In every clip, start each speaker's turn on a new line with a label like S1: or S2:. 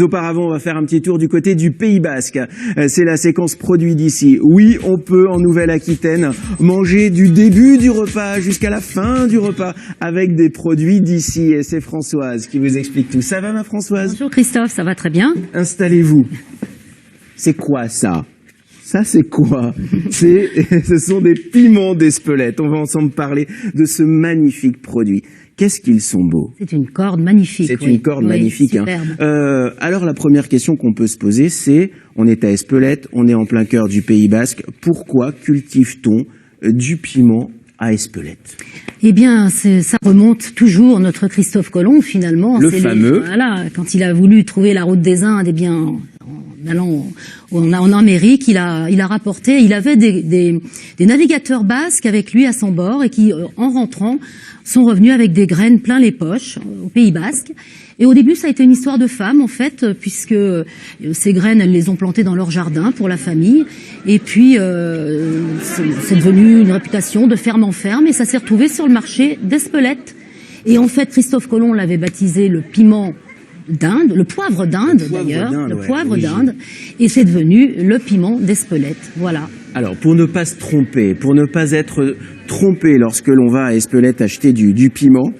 S1: Auparavant, on va faire un petit tour du côté du Pays Basque. C'est la séquence produits d'ici. Oui, on peut en Nouvelle-Aquitaine manger du début du repas jusqu'à la fin du repas avec des produits d'ici. Et c'est Françoise qui vous explique tout. Ça va, ma Françoise?
S2: Bonjour Christophe, ça va très bien.
S1: Installez-vous. C'est quoi ça? Ça, c'est quoi? Ce sont des piments d'Espelette. On va ensemble parler de ce magnifique produit. Qu'est-ce qu'ils sont beaux.
S2: C'est une corde magnifique.
S1: C'est une corde magnifique.
S2: Superbe.
S1: Alors la première question qu'on peut se poser, c'est, on est à Espelette, on est en plein cœur du Pays Basque. Pourquoi cultive-t-on du piment à Espelette?
S2: Eh bien, ça remonte toujours notre Christophe Colomb, finalement.
S1: Le fameux.
S2: Voilà, quand il a voulu trouver la route des Indes, eh bien, en allant en Amérique, il a rapporté, il avait des navigateurs basques avec lui à son bord et qui, en rentrant, sont revenus avec des graines plein les poches au Pays Basque. Et au début, ça a été une histoire de femmes, en fait, puisque ces graines, elles les ont plantées dans leur jardin pour la famille. Et puis, c'est devenu une réputation de ferme en ferme et ça s'est retrouvé sur le marché d'Espelette. Et en fait, Christophe Colomb l'avait baptisé le piment d'Inde, le poivre d'Inde d'ailleurs, le poivre d'Inde, et c'est devenu le piment d'Espelette, voilà.
S1: Alors, pour ne pas se tromper, pour ne pas être trompé lorsque l'on va à Espelette acheter du piment,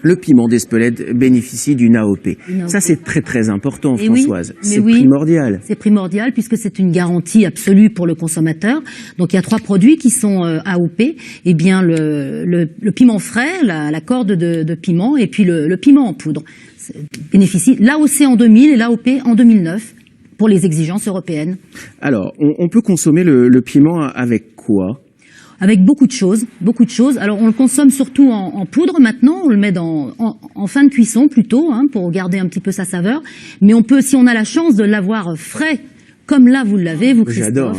S1: le piment d'Espelette bénéficie d'une AOP. Ça, c'est très très important, Françoise. C'est primordial.
S2: C'est primordial puisque c'est une garantie absolue pour le consommateur. Donc, il y a 3 produits qui sont AOP. Eh bien, le piment frais, la corde de piment, et puis le piment en poudre. Bénéficie l'AOC en 2000 et l'AOP en 2009 pour les exigences européennes.
S1: Alors, on peut consommer le piment avec quoi?
S2: Avec beaucoup de choses, beaucoup de choses. Alors, on le consomme surtout en poudre maintenant. On le met en fin de cuisson plutôt, pour garder un petit peu sa saveur. Mais on peut, si on a la chance de l'avoir frais, comme là vous l'avez, vous Christophe.
S1: J'adore.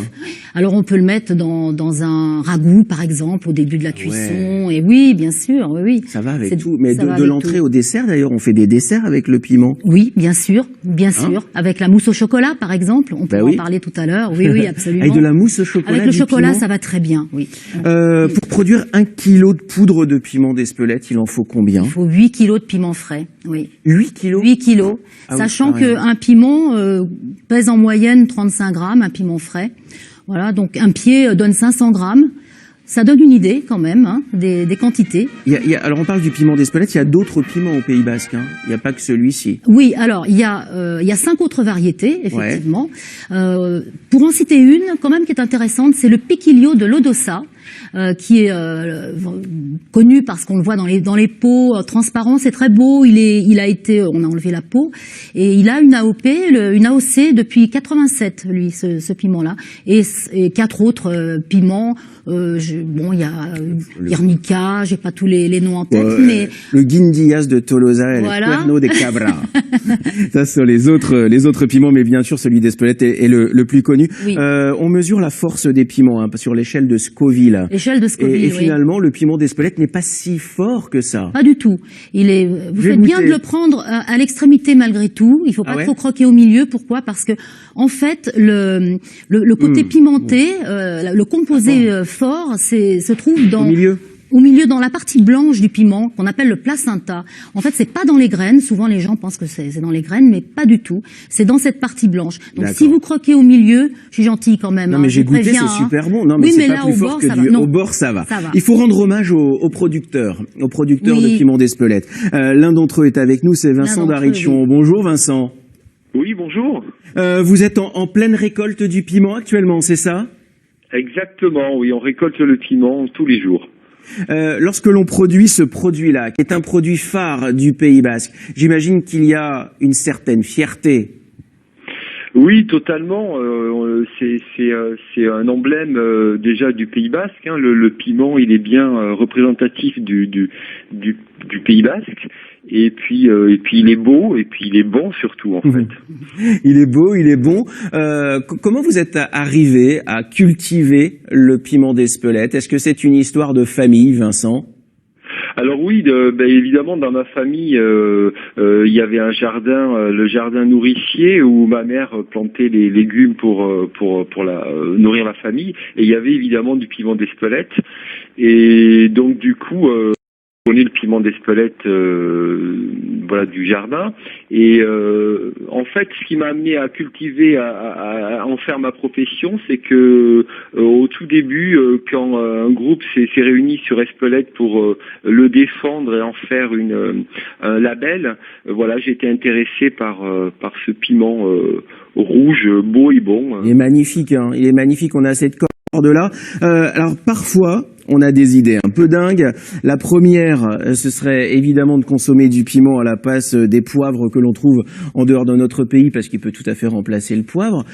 S2: Alors on peut le mettre dans un ragoût par exemple au début de la cuisson. Et oui, bien sûr, oui.
S1: Ça va avec tout. Mais de l'entrée au dessert d'ailleurs, on fait des desserts avec le piment.
S2: Oui, bien sûr, sûr. Avec la mousse au chocolat par exemple, on peut en parler tout à l'heure. Oui, absolument.
S1: Avec de la mousse au chocolat.
S2: Avec le chocolat, ça va très bien. Oui.
S1: Pour produire 1 kilo de poudre de piment d'Espelette, il en faut combien?
S2: Il faut 8 kilos de piment frais. Oui.
S1: 8 kilos?
S2: 8 kilos. Sachant qu'un piment pèse en moyenne 35 grammes, un piment frais. Voilà, donc un pied donne 500 grammes. Ça donne une idée quand même des quantités.
S1: Alors on parle du piment d'Espelette, il y a d'autres piments au Pays Basque. Il n'y a pas que celui-ci.
S2: Oui, alors il y a 5 autres variétés, effectivement. Pour en citer une, quand même, qui est intéressante, c'est le piquillo de l'Odossa. Qui est connu parce qu'on le voit dans les pots transparents, c'est très beau. On a enlevé la peau et il a une AOP, une AOC depuis 87, lui, ce piment-là, et 4 autres piments. Il y a Guernica, j'ai pas tous les noms en tête, mais
S1: le Guindillas de Tolosa et le Cuerno de Cabra. Ça sont les autres piments, mais bien sûr celui d'Espelette est le plus connu. Oui. On mesure la force des piments sur l'échelle de Scoville.
S2: L'échelle de Scoville.
S1: Et finalement, le piment d'Espelette n'est pas si fort que ça.
S2: Pas du tout. Vous faites bien de le prendre à l'extrémité malgré tout. Il faut pas trop croquer au milieu. Pourquoi? Parce que en fait, le côté pimenté, le composé fort, se trouve au milieu, dans la partie blanche du piment, qu'on appelle le placenta. En fait, c'est pas dans les graines. Souvent, les gens pensent que c'est dans les graines, mais pas du tout. C'est dans cette partie blanche. Donc, si vous croquez au milieu, je suis gentille quand même.
S1: Non, mais j'ai goûté, c'est super bon. Non, mais c'est pas plus fort que au bord, ça va. Il faut rendre hommage aux producteurs de piment d'Espelette. L'un d'entre eux est avec nous, c'est Vincent d'Arichon. Bonjour, Vincent.
S3: Oui, bonjour.
S1: Vous êtes en pleine récolte du piment actuellement, c'est ça?
S3: Exactement, oui, on récolte le piment tous les jours.
S1: Lorsque l'on produit ce produit-là, qui est un produit phare du Pays Basque, j'imagine qu'il y a une certaine fierté.
S3: Oui, totalement. C'est un emblème déjà du Pays Basque. Le piment, il est bien représentatif du Pays Basque. Et puis il est beau, et puis il est bon surtout, en fait.
S1: Il est beau, il est bon. Comment vous êtes arrivé à cultiver le piment d'Espelette? Est-ce que c'est une histoire de famille, Vincent?
S3: Alors oui, évidemment, dans ma famille, il y avait un jardin, le jardin nourricier, où ma mère plantait les légumes pour nourrir la famille. Et il y avait évidemment du piment d'Espelette. Et donc du coup, connais le piment d'Espelette, voilà, du jardin. Et en fait, ce qui m'a amené à cultiver, à en faire ma profession, c'est que au tout début, quand un groupe s'est réuni sur Espelette pour le défendre et en faire un label, voilà, j'ai été intéressé par ce piment rouge, beau et bon.
S1: Il est magnifique, hein. Il est magnifique. On a cette corde là. Alors parfois, on a des idées un peu dingues. La première, ce serait évidemment de consommer du piment à la place des poivres que l'on trouve en dehors de notre pays, parce qu'il peut tout à fait remplacer le poivre.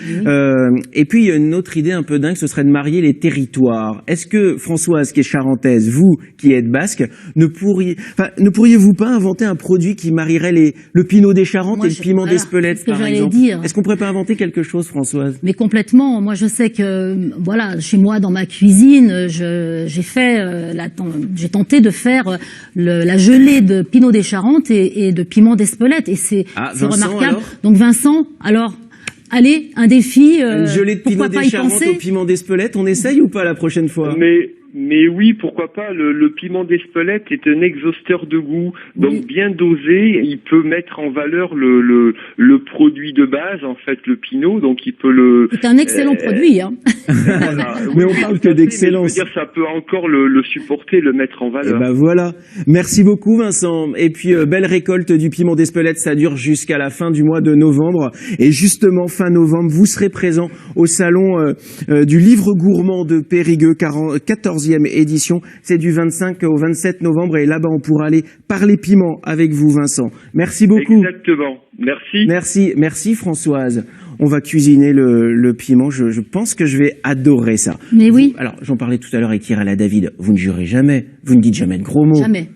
S1: Et puis, il y a une autre idée un peu dingue, ce serait de marier les territoires. Est-ce que, Françoise, qui est charentaise, vous, qui êtes basque, ne pourriez-vous pas inventer un produit qui marierait le pinot des Charentes et le piment d'Espelette, par exemple? Est-ce qu'on pourrait pas inventer quelque chose, Françoise?
S2: Mais complètement. Moi, je sais que, voilà, chez moi, dans ma cuisine, j'ai tenté de faire la gelée de pinot des Charentes et de piment d'Espelette, et c'est remarquable.
S1: Alors
S2: donc Vincent, alors allez, un défi.
S1: Une gelée de pinot des Charentes au piment d'Espelette, on essaye ou pas la prochaine fois?
S3: Mais oui, pourquoi pas. Le piment d'Espelette est un exhausteur de goût, donc bien dosé, il peut mettre en valeur le produit de base, en fait, le pinot, donc il peut le...
S2: C'est un excellent produit, hein.
S3: Voilà.
S1: Mais on parle que d'excellence.
S3: Je veux dire, ça peut encore le supporter, le mettre en valeur.
S1: Et ben voilà. Merci beaucoup, Vincent. Et puis, belle récolte du piment d'Espelette, ça dure jusqu'à la fin du mois de novembre. Et justement, fin novembre, vous serez présent au salon du livre gourmand de Périgueux, 14e édition. C'est du 25 au 27 novembre. Et là-bas, on pourra aller parler piment avec vous, Vincent. Merci beaucoup.
S3: Exactement. Merci.
S1: Merci, Françoise. On va cuisiner le piment. Je pense que je vais adorer ça.
S2: Mais oui.
S1: Alors, j'en parlais tout à l'heure avec Kirala David. Vous ne jurez jamais. Vous ne dites jamais de gros mots.
S2: Jamais.